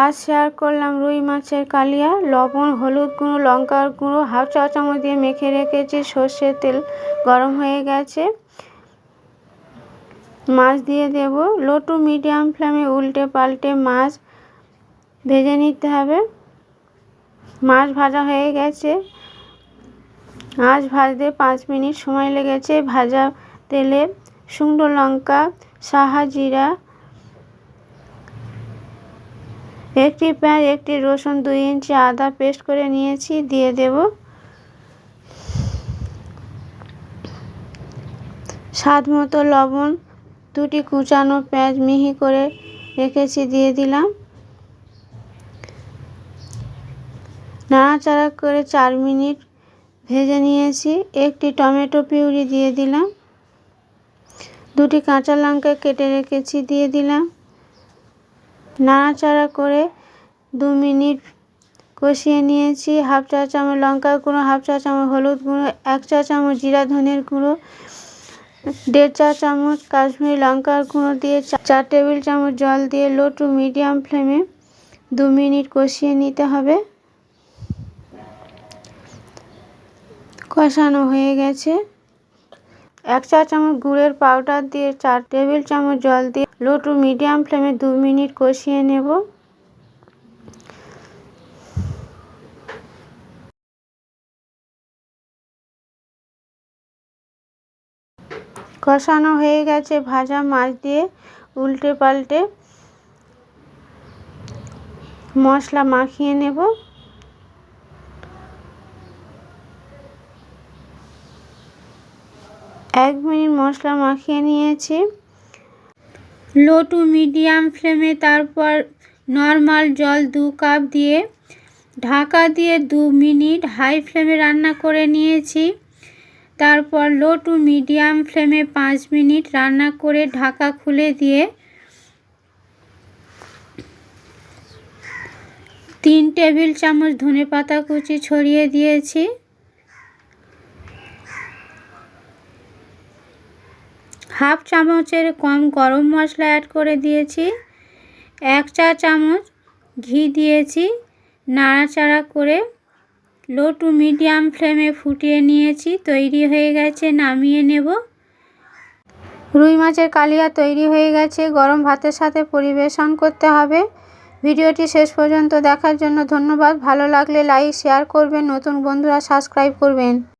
আজ শেয়ার করলাম রুই মাছের কালিয়া। লবণ, হলুদ গুঁড়ো, লঙ্কার গুঁড়ো হাফ চা চামচ দিয়ে মেখে রেখেছি। সর্ষের তেল গরম হয়ে গেছে, মাছ দিয়ে দেব। লো টু মিডিয়াম ফ্লেমে উল্টে পাল্টে মাছ ভেজে নিতে হবে। মাছ ভাজা হয়ে গেছে। মাছ ভাজতে 5 মিনিট সময় লেগেছে। ভাজা তেলে শুকনো লঙ্কা, সাহা জিরা, একটি পেঁয়াজ, একটি রসুন, 2 ইঞ্চি আদা পেস্ট করে নিয়েছি দিয়ে দেব। স্বাদ মতো লবণ, 2টি কুচানো পেঁয়াজ মিহি করে রেখেছি দিয়ে দিলাম। নাড়াচাড়া করে 4 মিনিট ভেজে নিয়েছি। একটি টমেটো পিউরি দিয়ে দিলাম। 2টি কাঁচা লঙ্কা কেটে রেখেছি দিয়ে দিলাম। নাড়াচাড়া করে 2 মিনিট কষিয়ে নিয়েছি। হাফ চা চামচ লঙ্কার গুঁড়ো, হাফ চা চামচ হলুদ গুঁড়ো, 1 চা চামচ জিরা ধনের গুঁড়ো, 1.5 চা চামচ কাশ্মীরি লঙ্কার গুঁড়ো দিয়ে 4 টেবিল চামচ জল দিয়ে লো টু মিডিয়াম ফ্লেমে 2 মিনিট কষিয়ে নিতে হবে। কষানো হয়ে গেছে। 1 চা চামচ গুড়ের পাউডার দিয়ে 4 টেবিল চামচ জল দিয়ে লো টু মিডিয়াম ফ্লেমে 2 মিনিট কষিয়ে নেব। কষানো হয়ে গেছে। ভাজা মাছ দিয়ে উল্টে পাল্টে মশলা মাখিয়ে নেব। 1 মিনিট মশলা মাখিয়ে নিয়েছি। লো টু মিডিয়াম ফ্লেমে তারপর নর্মাল জল 2 কাপ দিয়ে ঢাকা দিয়ে 2 মিনিট হাই ফ্লেমে রান্না করে নিয়েছি। তারপর লো টু মিডিয়াম ফ্লেমে 5 মিনিট রান্না করে ঢাকা খুলে দিয়ে 3 টেবিল চামচ ধনেপাতা কুচি ছড়িয়ে দিয়েছি। হাফ চামচের কম গরম মশলা অ্যাড করে দিয়েছি। 1 চা চামচ ঘি দিয়েছি। নাড়াচাড়া করে লো টু মিডিয়াম ফ্লেমে ফুটিয়ে নিয়েছি। তৈরি হয়ে গেছে, নামিয়ে নেব। রুই মাছের কালিয়া তৈরি হয়ে গেছে। গরম ভাতের সাথে পরিবেশন করতে হবে। ভিডিওটি শেষ পর্যন্ত দেখার জন্য ধন্যবাদ। ভালো লাগলে লাইক, শেয়ার করবেন। নতুন বন্ধুরা সাবস্ক্রাইব করবেন।